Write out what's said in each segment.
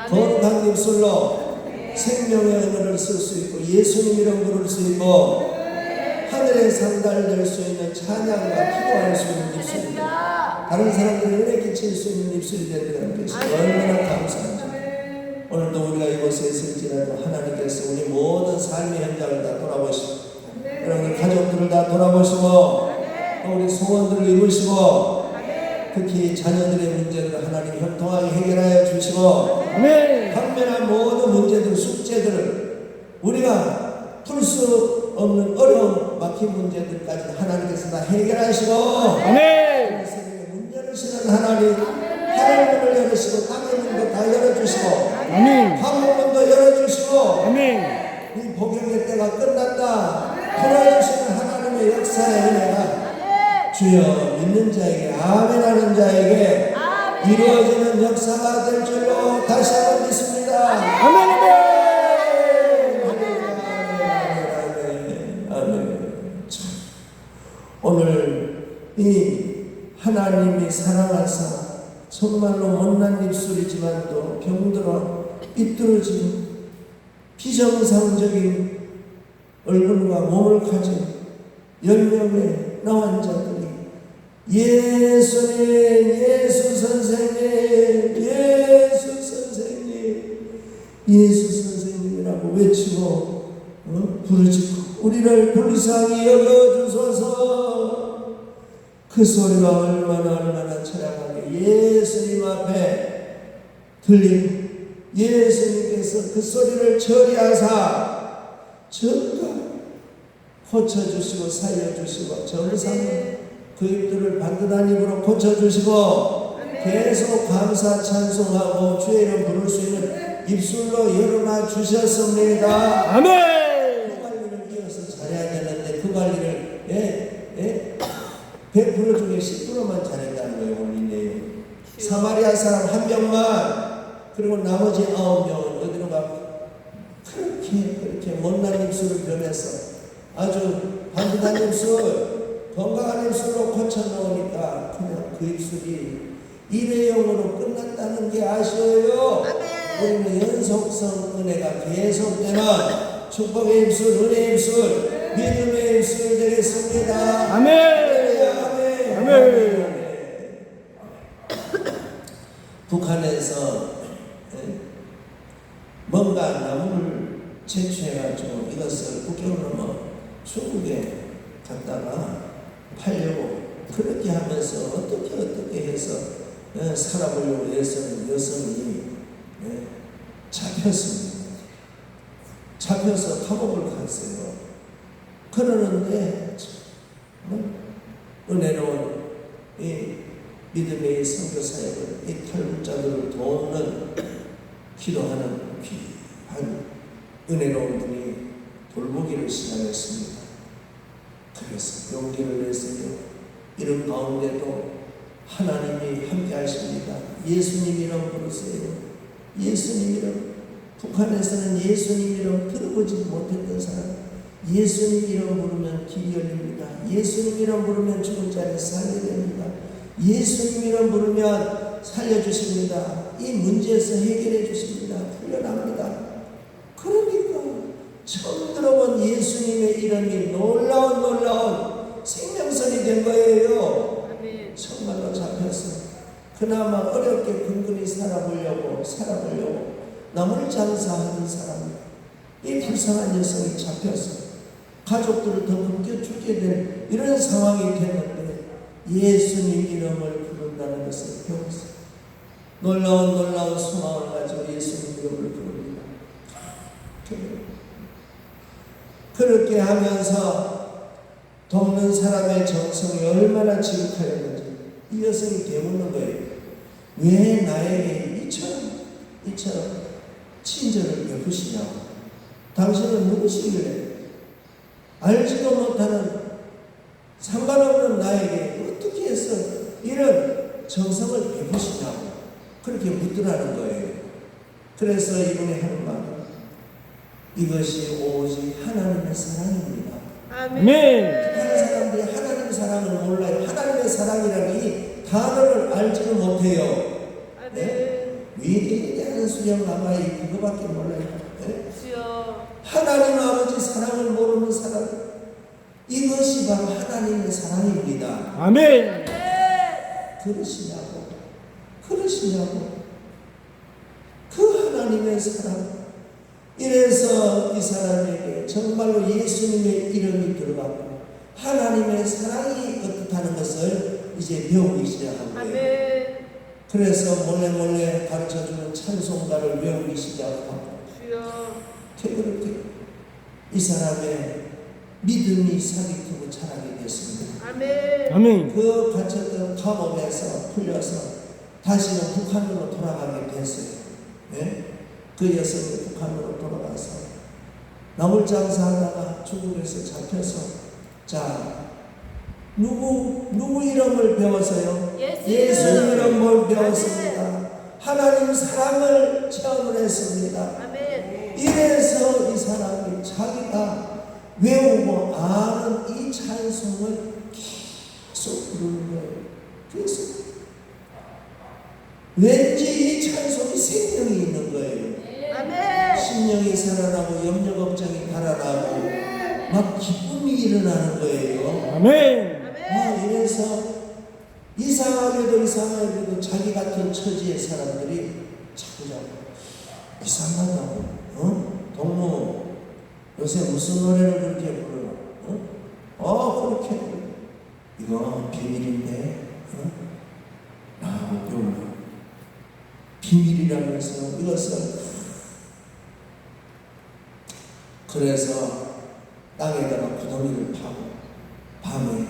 거룩한 입술로 생명의 은혜를 쓸 수 있고 예수님 이름 부를 수 있고 하늘에 상달될 수 있는 찬양과 기도할 수 있는 입술입니다. 다른 사람들이 은혜 끼칠 수 있는 입술이 되는 것이 얼마나 감사한지. 오늘도 우리가 이곳에 있을지라도 하나님께서 우리 모든 삶의 현장을 다 돌아보시고 여러분들 가족들을 다 돌아보시고 또 우리 소원들을 이루시고 특히 자녀들의 문제를 하나님 형통하게 해결하여 주시고 각면한 모든 문제들 숙제들을 우리가 풀 수 없는 어려운 막힌 문제들까지 하나님께서 다 해결하시고 세상에 문 열으시는 하나님 하늘의 문을 열으시고 땅의 문도 다 열어주시고 화목문도 열어주시고 이 복용의 때가 끝났다 풀어주시는 하나님의 역사의 은혜가 주여 믿는 자에게 아멘 하는 자에게 이루어지는 역사가 될 줄로 다시 한번 믿습니다. 아멘. 오늘 이 하나님이 사랑하사 정말로 못난 입술이지만도 병들어 삐뚤어진 비정상적인 얼굴과 몸을 가진 10명의 나환자들이 예수님, 예수 선생님, 예수 선생님, 예수 선생님이라고 외치고 부르짖고 우리를 불쌍히 여겨주소서. 그 소리가 얼마나 처량하게 예수님 앞에 들리고 예수님께서 그 소리를 처리하사 즉각 고쳐주시고 살려주시고 정상 그 입들을 반듯한 입으로 고쳐주시고 계속 감사 찬송하고 주의 이름 부를 수 있는 입술로 열어놔 주셨습니다. 아멘. 그 관리를 이어서 잘해야 되는데 그 관리를 100% 중에 10%만 잘했다는 거예요. 오늘 내용. 사마리아 사람 1명만 그리고 나머지 9명은 어디로 가고 그렇게 못난 입술을 변해서 아주 반듯한 입술, 건강한 입술로 고쳐놓으니까 그냥 그 입술이 일회용으로 끝났다는 게 아쉬워요. 우리는 연속성 은혜가 계속되는 축복의 입술, 은혜의 입술, 믿음의 입술 되겠습니다. 아멘. 북한에서 뭔가 나무를 채취해가지고 이것을 국경을 넘어 중국에 갔다가 팔려고 그렇게 하면서 어떻게 해서 살아보려고 애쓰는 여성이 잡혔습니다. 잡혀서 감옥을 갔어요. 그러는데 은혜로운 이 믿음의 선교 사역을 이 탈북자들을 돕는 기도하는 귀한 은혜로운 분이 돌보기를 시작했습니다. 그래서 용기를 냈어요. 이런 가운데도 하나님이 함께 하십니다. 예수님 이름 부르세요. 예수님 이름. 북한에서는 예수님 이름 들어보지 못했던 사람 예수님 이름 부르면 길이 열립니다. 예수님 이름 부르면 죽은 자를 살게 됩니다. 예수님 이름 부르면 살려주십니다. 이 문제에서 해결해 주십니다. 풀려납니다. 그러니까 처음 들어본 예수님의 이름이 놀라운 생명선이 된 거예요. 정말로 잡혔어. 그나마 어렵게 근근히 살아보려고 나물 장사하는 사람 이 불쌍한 여성이 잡혀서 가족들을 더 넘겨주게 될 이런 상황이 됐는데 예수님 이름을 부른다는 것을 배웠어요. 놀라운 소망을 가지고 예수님 이름을 부릅니다. 그렇게 하면서 돕는 사람의 정성이 얼마나 지극하였는지 이 여성이 되묻는 거예요. 왜 나에게 이처럼 친절을 베푸시냐고. 당신은 누구시길래 알지도 못하는 상관없는 나에게 어떻게 해서 이런 정성을 베푸시냐고 그렇게 묻더라는 거예요. 그래서 이분이 하는 말은 이것이 오직 하나님의 사랑입니다. 아멘. 다른 사람들이 하나님의 사랑을 몰라요. 하나님의 사랑이라는 이 단어를 알지도 못해요. 네? 위대한 수령 아마이 그거밖에 몰라요. 네? 주여. 하나님 아버지 사랑을 모르는 사람, 이것이 바로 하나님의 사랑입니다. 아멘. 그러시냐고, 그러시냐고. 그 하나님의 사랑. 이래서 이 사람에게 정말로 예수님의 이름이 들어갔고 하나님의 사랑이 어떻다는 것을 이제 배우기 시작한 거예요. 아멘. 그래서 몰래 가르쳐주는 찬송가를 외우기 시작하고 주여. 그렇게 이 사람의 믿음이 사기트고 자라게 됐습니다. 아멘. 아멘. 그 갇혔던 감옥에서 풀려서 다시는 북한으로 돌아가게 됐어요. 네? 그 여성이 북한으로 돌아가서 나물 장사하다가 중국에서 잡혀서 자 누구 이름을 배워서요? 예수 이름을 배웠습니다. 하나님 사랑을 체험을 했습니다. 아멘. 이래서 이 사람이 자기가 외우고 아는 이 찬송을 계속 부르는 거예요. 그래서 왠지 이 찬송이 생명이 있는 거예요. 아멘. 심령이 살아나고 염려 걱정이 달아나고 막 기쁨이 일어나는 거예요. 아멘. 이래서 이상하게도 자기 같은 처지의 사람들이 자꾸 이상하다고. 동무 요새 무슨 노래를 그렇게 부르나? 그렇게 이거 비밀인데 라고 배우나 비밀이라면서 이것을 그래서 땅에다가 구덩이를 파고 밤에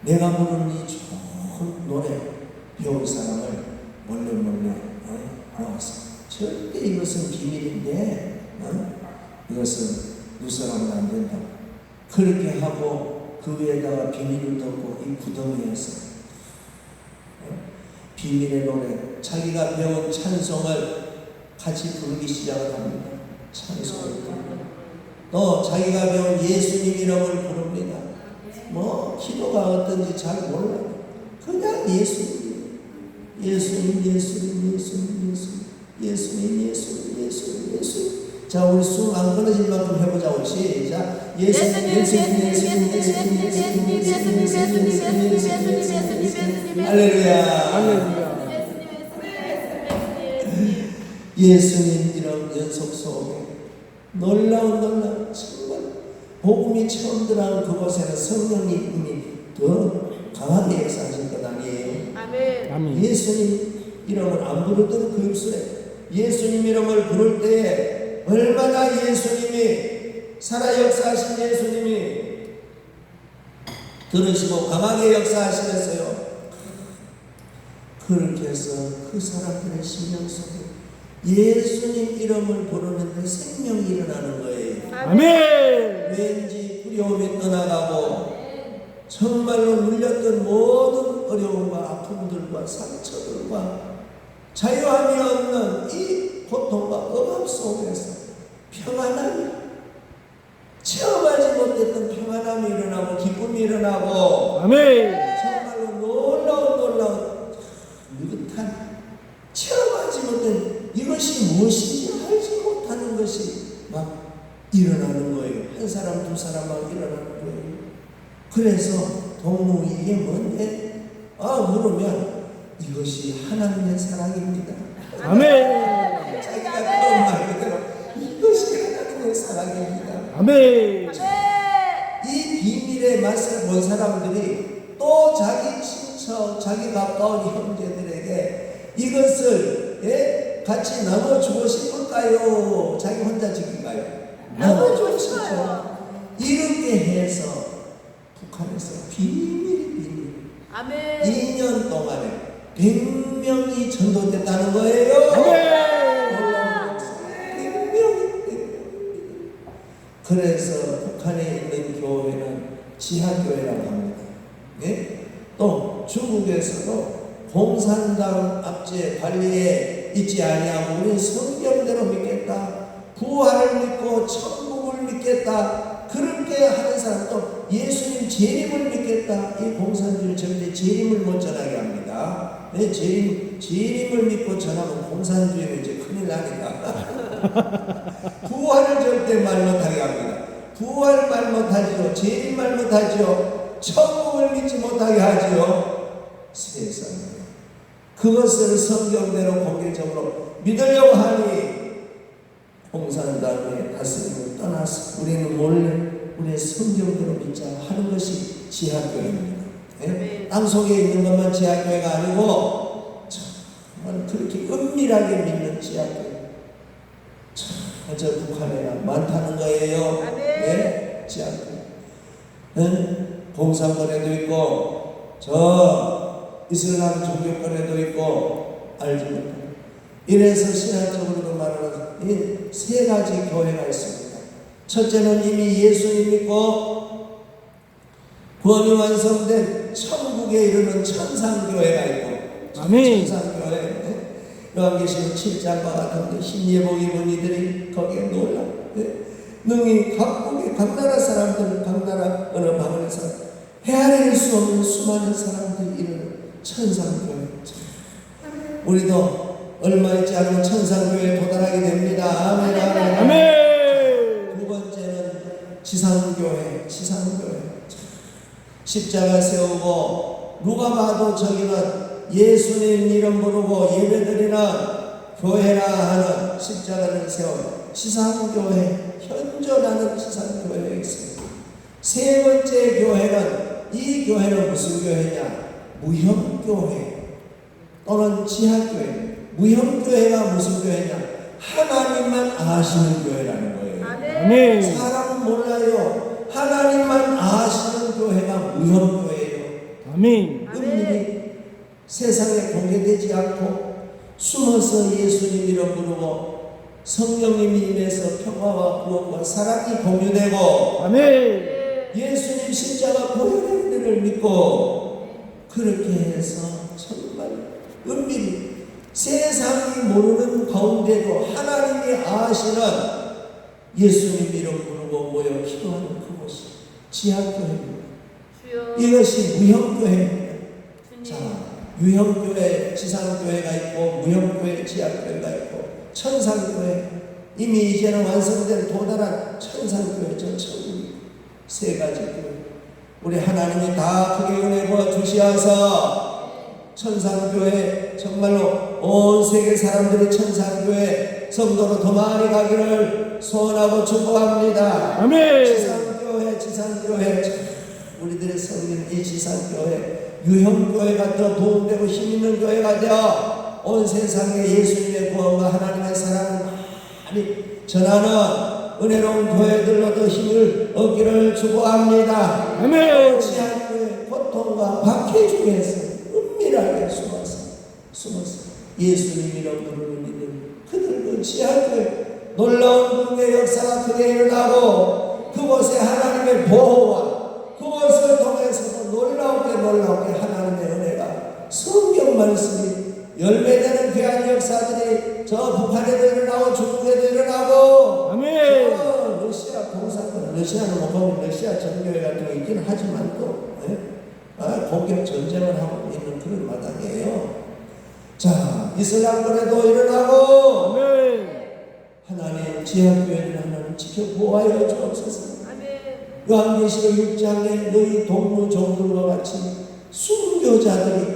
내가 부르는 이 좋은 노래 배운 사람을 몰래 모아서 절대 이것은 비밀인데 이것은 누설하면 안 된다. 그렇게 하고 그 위에다가 비밀을 덮고 이 구덩이에서 비밀의 노래 자기가 배운 찬송을 같이 부르기 시작을 합니다. 찬송을 또 자기가 배운 예수님 이름을 부릅니다. 뭐 기도가 어떤지 잘 몰라요. 그냥 예수님. 자, 우리 숨 안 끊어질 만큼 해보자. 우리 시작. 할렐루야. 예수님 이름 연속 속에 놀라운 정말 복음이 처음 들어간 그곳에는 성령님이 더 강하게 역사하실 것 아니에요. 아멘. 아멘. 예수님 이름을 안 부르던 그 입술에 예수님 이름을 부를 때 얼마나 예수님이 살아 역사하신 예수님이 들으시고 강하게 역사하시면서요. 그렇게 해서 그 사람들의 심령 속에 예수님 이름을 부르는데 생명이 일어나는 거예요. 아멘. 왠지 두려움이 떠나가고 정말로 눌렸던 모든 어려움과 아픔들과 상처들과 자유함이 없는 이 고통과 억압 속에서 평안함이 체험하지 못했던 평안함이 일어나고 기쁨이 일어나고 아멘. 정말로 놀라운 느긋한 체험하지 못한 이것이 무엇인지 알지 못하는 것이 막 일어나는 거예요. 한 사람 두 사람 막 일어나는 거예요. 그래서 동무 이게 뭔데? 물으면 이것이 하나님의 사랑입니다. 아멘. 자기가 처음 말 그대로 이것이 하나님의 사랑입니다. 아멘. 이 비밀의 맛을 본 사람들이 또 자기 친척, 자기 가까운 형제들에게 이것을 같이 나눠주고 싶을까요? 자기 혼자 지킬까요? 나눠주고 싶죠. 이렇게 해서 북한에서 비밀 아멘. 2년 동안에 100명이 전도됐다는 거예요. 아멘. 100명이. 그래서 북한에 있는 교회는 지하교회라고 합니다. 네? 또 중국에서도 공산당 압제 관리에 있지 아니하고 우리는 성경대로 믿겠다. 부활을 믿고 천국을 믿겠다. 그렇게 하는 사람도 예수님 재림을 믿겠다. 이 공산주의 절대 재림을 못 전하게 합니다. 네, 재림 재림을 믿고 전하면 공산주의는 이제 큰일 나니까. 부활을 절대 말 못하게 합니다. 부활 말 못하지요. 재림 말 못하지요. 천국을 믿지 못하게 하지요. 세상에. 그것을 성경대로 공개적으로 믿으려고 하니 공산당의 다스림을 떠나서 우리는 몰래 우리의 성경대로 믿자 하는 것이 지하교회입니다. 예? 땅속에 있는 것만 지하교회가 아니고 정말 그렇게 은밀하게 믿는 지하교회. 저 북한에나 많다는 거예요. 네? 지하교회. 공산권에도 있고 저 이슬람 종교권에도 있고 알지 못합니다. 이래서 신학적으로도 말하는 이 세 가지 교회가 있습니다. 첫째는 이미 예수님 믿고 구원이 완성된 천국에 이르는 천상교회가 있고 아멘. 천상교회 요한계시록 7장과 같은데 흰 예복 입은 이들이 거기에 놀라 능히 각 나라 사람들 각 나라 어느 방언에서 헤아릴 수 없는 수많은 사람들이 이르는 천상교회. 우리도 얼마 있지 않으면 천상교회에 도달하게 됩니다. 아멘, 아멘. 아멘. 두 번째는 지상교회. 십자가 세우고 누가 봐도 저기는 예수님 이름 부르고 예배드리는 교회라 하는 십자가를 세운 지상교회, 현존하는 지상교회에 있습니다. 세 번째 교회는 이 교회는 무슨 교회냐? 무형교회 또는 지하교회. 무형교회가 무슨 교회냐? 하나님만 아시는 교회라는 거예요. 아멘. 사람은 몰라요. 하나님만 아시는 교회가 무형교회예요. 아멘. 은밀히 세상에 공개되지 않고 숨어서 예수님 이름 부르고 성령님이 임해서 평화와 구원과 사랑이 공유되고 아멘. 예수님 십자가 보혈의 은혜를 믿고 그렇게 해서 정말 은밀히 세상이 모르는 가운데도 하나님이 아시는 예수님 이름 부르고 모여 기도하는 그곳이 지하교회입니다. 이것이 무형교회입니다. 자, 유형교회, 지상교회가 있고 무형교회, 지하교회가 있고 천상교회, 이미 이제는 완성된 도달한 천상교회, 저 천국이 세 가지 교회. 우리 하나님이 다 크게 은혜 부어 주시어서 천상교회 정말로 온 세계 사람들이 천상교회 성도로 더 많이 가기를 소원하고 축복합니다. 아멘. 지상교회 우리들의 섬기는 이 지상교회 유형교회가 더 도움되고 힘있는 교회가 되어 온 세상에 예수님의 구원과 하나님의 사랑을 많이 전하는 은혜로운 교회들로 더 힘을 얻기를 축복합니다. 아멘. 지하교회 고통과 박해 중에서 은밀하게 숨어서 예수님 이름 부르는 이들 그들 그 지하교회 놀라운 능력의 역사가 크게 일어나고 그곳에 하나님의 보호와 그것을 통해서도 놀라우게 하나님의 은혜가 성경 말씀이 열매되는 귀한 역사들이 저 북한에도 일어나고 중국에도 일어나고 아멘. 저 러시아 공산권 러시아는 못 보면 러시아 전교회 같은 거 있긴 하지만 또 공격 전쟁을 하고 있는 그런 마당이에요. 자, 이슬람권에도 일어나고 아멘. 하나님 지하교회를 하나님 지켜 보호하여 주옵소서. 요한계시록 6장에 너희 동무 종들과 같이 순교자들이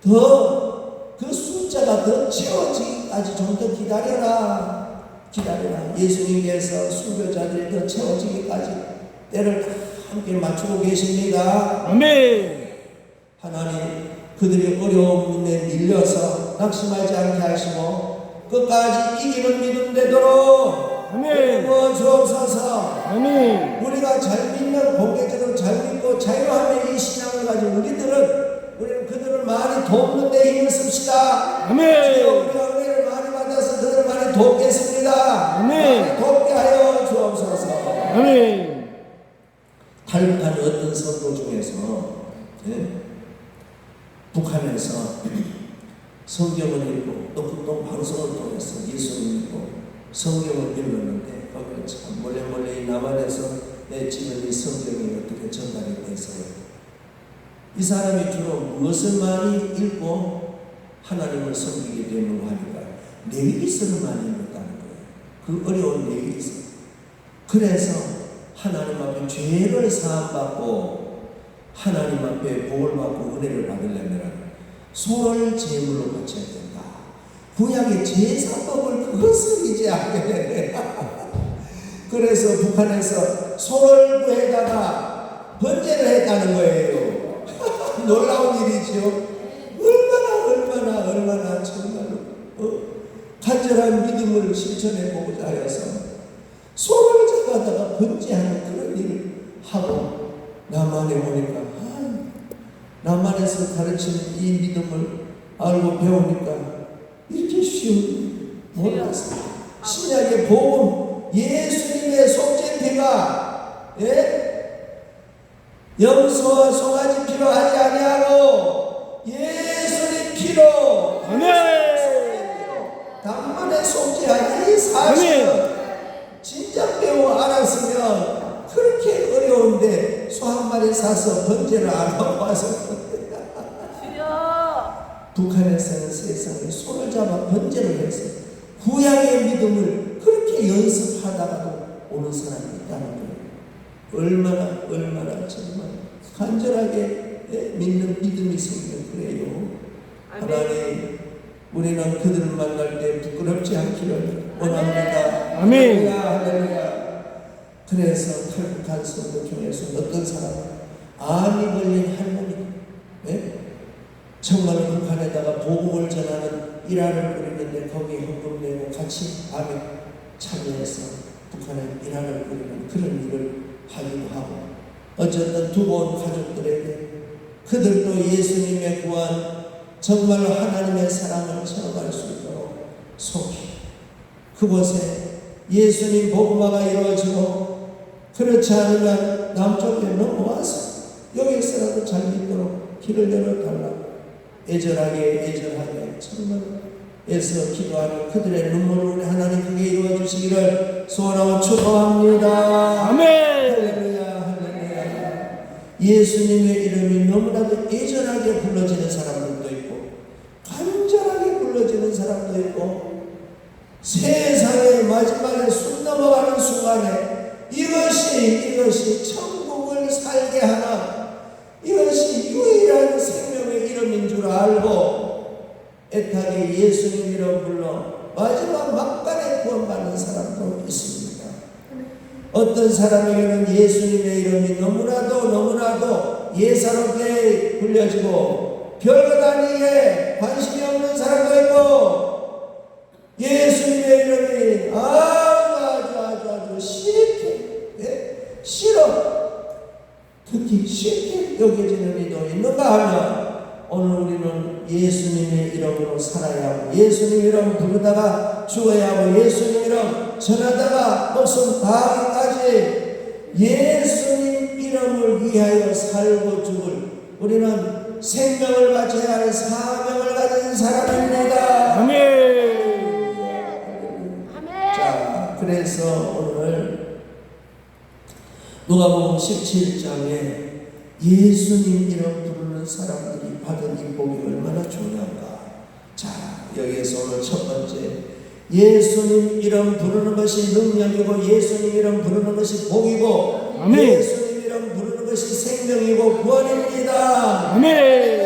더 그 숫자가 더 채워지기까지 좀 더 기다려라. 예수님께서 순교자들이 더 채워지기까지 때를 함께 맞추고 계십니다. 아멘. 하나님 그들이 어려움에 밀려서 낙심하지 않게 하시고 끝까지 이기는 믿음 되도록 아멘. 도와 주옵소서. 아멘. 우리가 잘 믿는 공개적으로 잘 믿고 자유함의 이 신앙을 가지고 우리는 그들을 많이 돕는 데 힘을 씁시다. 아멘. 주여 우리가 은혜를 많이 받아서 그들을 많이 돕겠습니다. 아멘. 많이 돕게 하여 주옵소서. 아멘. 탈북한 어떤 선도 중에서 북한에서 성경을 읽고 또 방송을 통해서 예수를 믿고 성경을 읽었는데 거기를 참 몰래 이 남한에서 내지는 이 성경이 어떻게 전달이 돼서요. 이 사람이 주로 무엇을 많이 읽고 하나님을 섬기게 되는 거 하니까 레위기서를 많이 읽었다는 거예요. 그 어려운 레위기서. 그래서 하나님 앞에 죄를 사함받고 하나님 앞에 복을 받고 은혜를 받으려면 소를 제물로 바쳐야 된다. 구약의 제사법을 그것을 이제 알게 되네. 그래서 북한에서 소를 구해다가 번제를 했다는 거예요. 놀라운 일이지요. 얼마나 정말로 간절한 믿음을 실천해 보고자 하여서 소를 잡아다가 번제하는 그런 일을 하고 남한에 보니까 남한에서 가르치는 이 믿음을 알고 배우니까 이렇게 쉬운 몰랐어요. 신약의 복음 예수님의 속죄피가 염소와 송아지 피로 하지 아니하고 예수님 피로 단번에 속죄하는 이 사실은 진짜 배워 알았으면 그렇게 어려운데 소 한 마리 사서 번제를 안 하고 와서 북한에서는 세상에 소를 잡아 번제를 해서 구약의 믿음을 그렇게 연습하다가도 오는 사람이 있다는 거예요. 얼마나 정말 간절하게 믿는 믿음이 생기면 그래요. 하나님, 우리는 그들을 만날 때 부끄럽지 않기를 원합니다. 아멘. 할렐루야. 그래서 탈북한 성도 중에서 어떤 사람은 암이 걸린 할머니, 정말 북한에다가 복음을 전하는 일화를 꾸리는데 거기에 헌금 내고 같이 암에 참여해서 북한에 일화를 꾸리는 그런 일을 하기도 하고, 어쨌든 두고 온 가족들에게 그들도 예수님의 구한 정말 하나님의 사랑을 체험할 수 있도록 속히 그곳에 예수님 복음화가 이루어지고, 그렇지 않으면 남쪽에 넘어와서 여기서라도 잘 믿도록 길을 열어달라고 애절하게 정말 애써 기도하는 그들의 눈물을 하나님 크게 이루어주시기를 소원하고 축복합니다. 아멘. 할렐루야. 예수님의 이름이 너무나도 애절하게 불러지는 사람들도 있고 간절하게 불러지는 사람도 있고, 세상의 마지막에 숨 넘어가는 순간에 이것이 천국을 살게 하는, 이것이 유일한 생명의 이름인 줄 알고 애타게 예수님 이름 불러 마지막 막간에 구원받는 사람도 있습니다. 어떤 사람에게는 예수님의 이름이 너무나도 예사롭게 불려지고 별것 아니게 관심이 없는 사람도 있고, 예수님의 이름이 아주 특히 쉽게 여겨지는 이도 있는가 하면, 오늘 우리는 예수님의 이름으로 살아야 하고, 예수님 이름 부르다가 죽어야 하고, 예수님 이름 전하다가 목숨 다하기까지 예수님 이름을 위하여 살고 죽을, 우리는 생명을 바쳐야 할 사명을 가진 사람입니다. 아멘. 자, 그래서 오늘 누가복음 17장에 예수님 이름 부르는 사람들이 받은 이 복이 얼마나 중요한가. 자, 여기에서 오늘 첫 번째, 예수님 이름 부르는 것이 능력이고, 예수님 이름 부르는 것이 복이고, 아멘. 예수님 이름 부르는 것이 생명이고 구원입니다. 아멘.